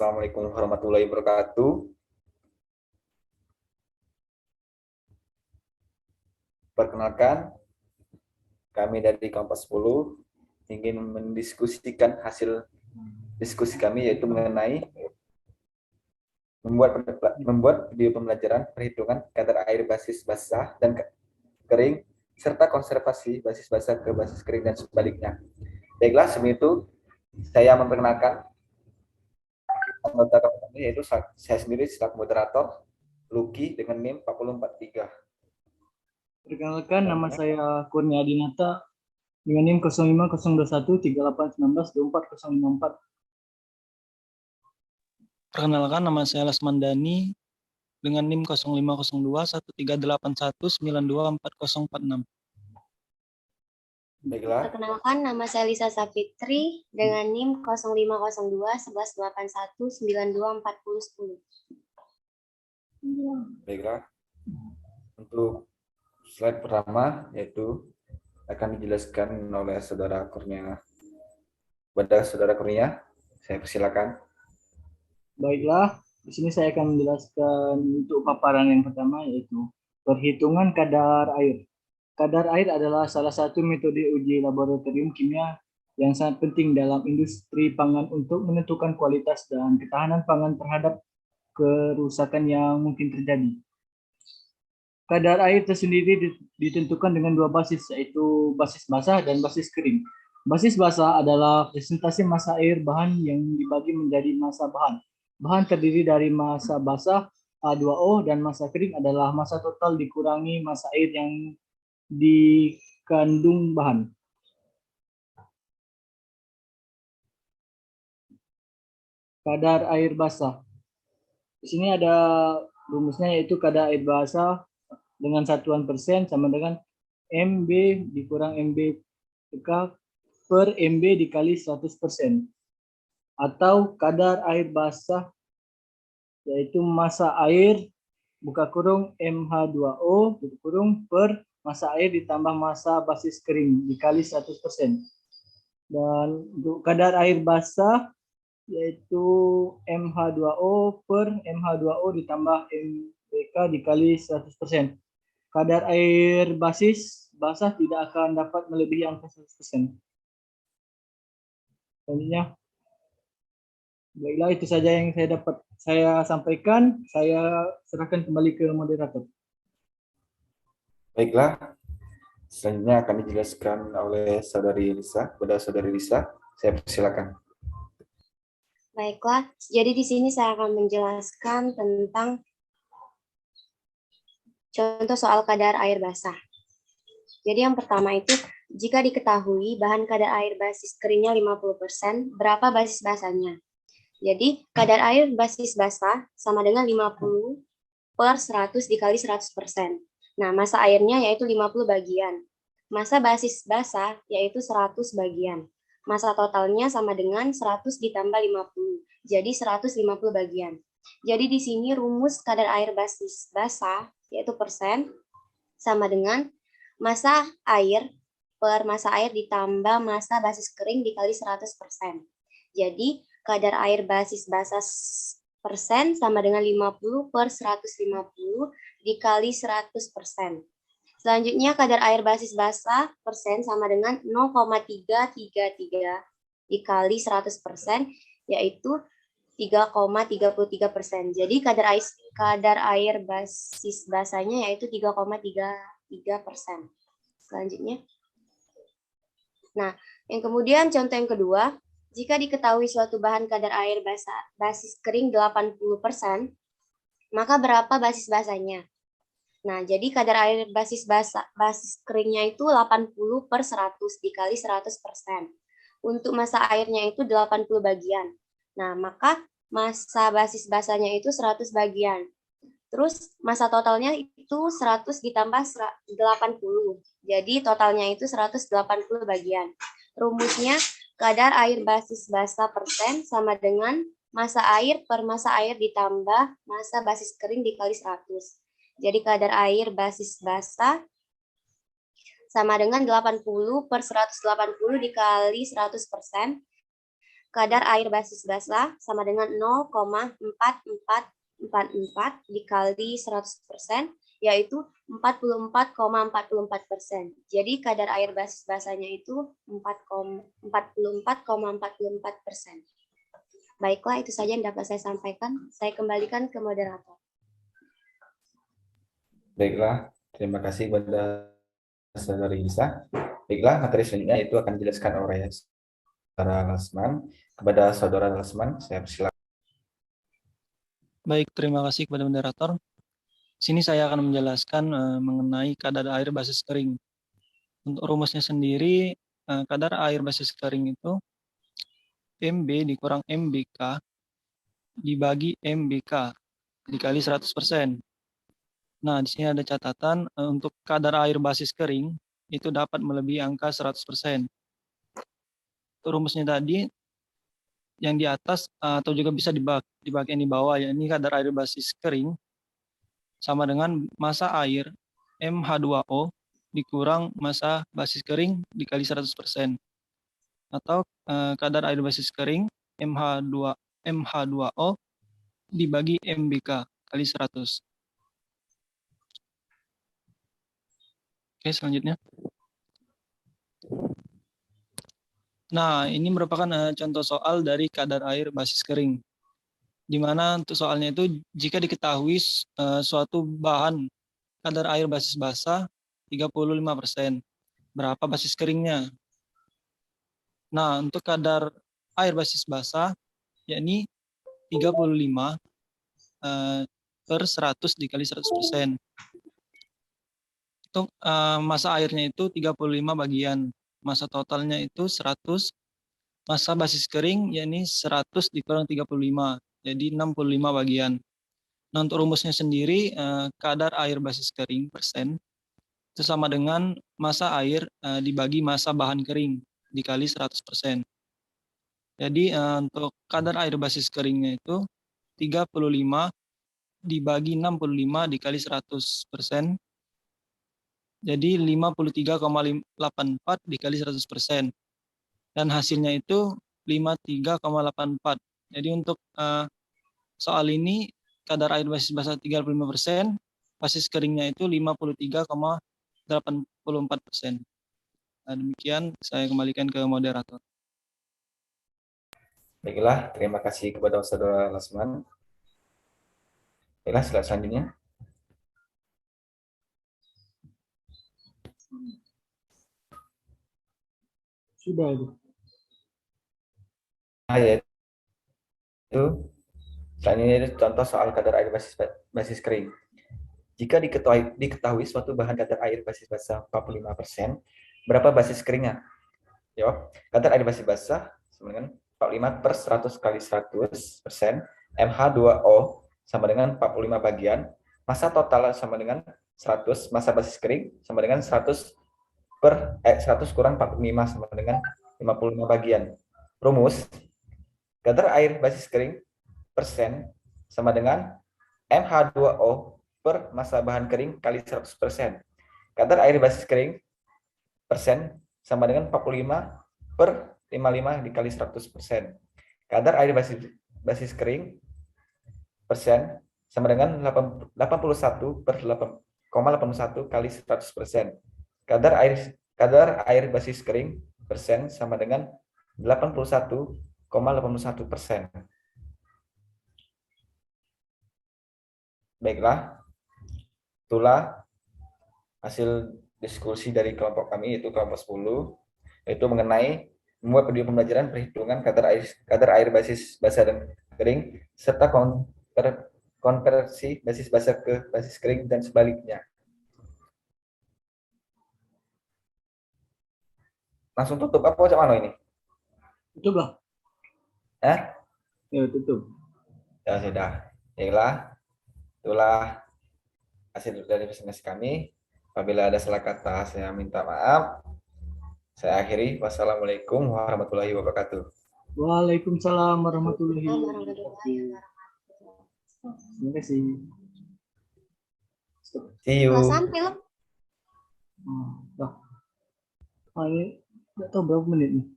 Assalamualaikum warahmatullahi wabarakatuh. Perkenalkan, kami dari Kompas 10 ingin mendiskusikan hasil diskusi kami, yaitu mengenai membuat video pembelajaran perhitungan kadar air basis basah dan kering, serta konservasi basis basah ke basis kering dan sebaliknya. Baiklah, sebelum itu saya memperkenalkan anggota kami, yaitu saya sendiri selaku moderator, Lucky dengan NIM 443. Perkenalkan, nama saya Kurnia Dinata dengan NIM 0502138198192454. Perkenalkan, nama saya Lasman Dani dengan NIM 05021381924046. Baiklah. Perkenalkan, nama saya Lisa Sapitri dengan NIM 05021181924010. Baiklah. Untuk slide pertama, yaitu akan dijelaskan oleh saudara Kurnia. Kepada saudara Kurnia, saya persilakan. Baiklah, di sini saya akan menjelaskan untuk paparan yang pertama, yaitu perhitungan kadar air. Kadar air adalah salah satu metode uji laboratorium kimia yang sangat penting dalam industri pangan untuk menentukan kualitas dan ketahanan pangan terhadap kerusakan yang mungkin terjadi. Kadar air tersendiri ditentukan dengan dua basis, yaitu basis basah dan basis kering. Basis basah adalah presentasi massa air bahan yang dibagi menjadi massa bahan. Bahan terdiri dari massa basah A2O dan massa kering adalah massa total dikurangi massa air yang dikandung bahan. Kadar air basah. Di sini ada rumusnya, yaitu kadar air basah dengan satuan persen sama dengan MB dikurang MBK per MB dikali 100%. Atau kadar air basah, yaitu massa air buka kurung MH2O buka kurung per massa air ditambah massa basis kering dikali 100%. Dan untuk kadar air basah, yaitu MH2O per MH2O ditambah MBK dikali 100%. Kadar air basis basah tidak akan dapat melebihi angka 100%. Selanjutnya, baiklah, itu saja yang saya sampaikan. Saya serahkan kembali ke moderator. Baiklah, selanjutnya akan dijelaskan oleh saudari Lisa. Kepada saudari Lisa, saya persilakan. Baiklah, jadi di sini saya akan menjelaskan tentang contoh soal kadar air basah. Jadi yang pertama itu, jika diketahui bahan kadar air basis keringnya 50%, berapa basis basahnya? Jadi kadar air basis basah sama dengan 50 per 100 dikali 100%. Nah, massa airnya yaitu 50 bagian. Massa basis basah yaitu 100 bagian. Massa totalnya sama dengan 100 ditambah 50. Jadi 150 bagian. Jadi di sini rumus kadar air basis basah yaitu persen sama dengan massa air per massa air ditambah massa basis kering dikali 100%. Jadi kadar air basis basah persen sama dengan 50 per 150 dikali 100%. Selanjutnya kadar air basis basah persen sama dengan 0,333 dikali 100%, yaitu 3,33%. Jadi kadar air basis basahnya yaitu 3,33%. Selanjutnya. Nah, yang kemudian contoh yang kedua, jika diketahui suatu bahan kadar air basis kering 80%, maka berapa basis basahnya? Nah, jadi kadar air basis keringnya itu 80 per 100 dikali 100%. Untuk massa airnya itu 80 bagian. Nah, maka massa basis basahnya itu 100 bagian. Terus massa totalnya itu 100 ditambah 80. Jadi totalnya itu 180 bagian. Rumusnya kadar air basis basah persen sama dengan massa air per massa air ditambah massa basis kering dikali 100. Jadi kadar air basis basah sama dengan 80 per 180 dikali 100%. kadar air basis basah sama dengan 0,4444 dikali 100%, yaitu 44,44%. Jadi kadar air basis basahnya itu 44,44%. Baiklah, itu saja yang dapat saya sampaikan. Saya kembalikan ke moderator. Baiklah, terima kasih kepada Saudari Lisa. Baiklah, materi selanjutnya itu akan dijelaskan oleh Saudara Lasman. Kepada Saudara Lasman, saya persilakan. Baik, terima kasih kepada moderator. Sini saya akan menjelaskan mengenai kadar air basis kering. Untuk rumusnya sendiri, kadar air basis kering itu MB dikurang MBK dibagi MBK dikali 100%. Nah, di sini ada catatan untuk kadar air basis kering itu dapat melebihi angka 100%. Untuk rumusnya tadi yang di atas atau juga bisa di bagian di bawah, ya ini kadar air basis kering sama dengan massa air MH2O dikurang massa basis kering dikali 100%. Atau kadar air basis kering MH2O dibagi MBK kali 100. Oke, selanjutnya. Nah, ini merupakan contoh soal dari kadar air basis kering. Di mana untuk soalnya itu jika diketahui suatu bahan kadar air basis basah 35%, berapa basis keringnya? Nah, untuk kadar air basis basah yakni 35 per 100 dikali 100%. Untuk massa airnya itu 35 bagian. Massa totalnya itu 100. Massa basis kering yakni 100 dikurang 35. Jadi 65 bagian. Nah, untuk rumusnya sendiri kadar air basis kering persen itu sama dengan massa air dibagi massa bahan kering dikali 100%. Jadi untuk kadar air basis keringnya itu 35 dibagi 65 dikali 100%. Jadi 53,84 dikali 100%. Dan hasilnya itu 53,84. Jadi untuk soal ini kadar air basis basah 35%, basis keringnya itu 53,84%. Nah, demikian saya kembalikan ke moderator. Baiklah, terima kasih kepada Saudara Lasman. Baiklah, slide selanjutnya. Sudah itu. Nah, yaitu selanjutnya itu contoh soal kadar air basis kering. Jika diketahui suatu bahan kadar air basis basah 45%, berapa basis keringnya? Jawab, kadar air basis basah sama dengan 45 per 100 kali 100%, MH2O sama dengan 45 bagian, massa total sama dengan 100, massa basis kering sama dengan 100 kurang 45 sama dengan 55 bagian. Rumus, kadar air basis kering persen sama dengan MH2O per massa bahan kering kali 100%. Kadar air basis kering persen sama dengan 45 per 55 dikali 100%. Kadar air basis kering persen sama dengan 81 per 8,81 kali 100%. Kadar air basis kering persen sama dengan 81,81%. Baiklah, itulah hasil diskusi dari kelompok kami, yaitu kelompok 10, yaitu mengenai membuat video pembelajaran perhitungan kadar air basis basah dan kering, serta konversi basis basah ke basis kering dan sebaliknya. Langsung tutup apa cak mana ini? Tutup lah. Ya, tutup. Ya sudah. Baiklah, itulah hasil dari presentasi kami. Apabila ada salah kata, saya minta maaf. Saya akhiri. Wassalamualaikum warahmatullahi wabarakatuh. Waalaikumsalam warahmatullahi Warahmatullahi wabarakatuh. wabarakatuh. Terima kasih. See you. Ulasan film. Dah. Ini nggak tahu berapa menit nih.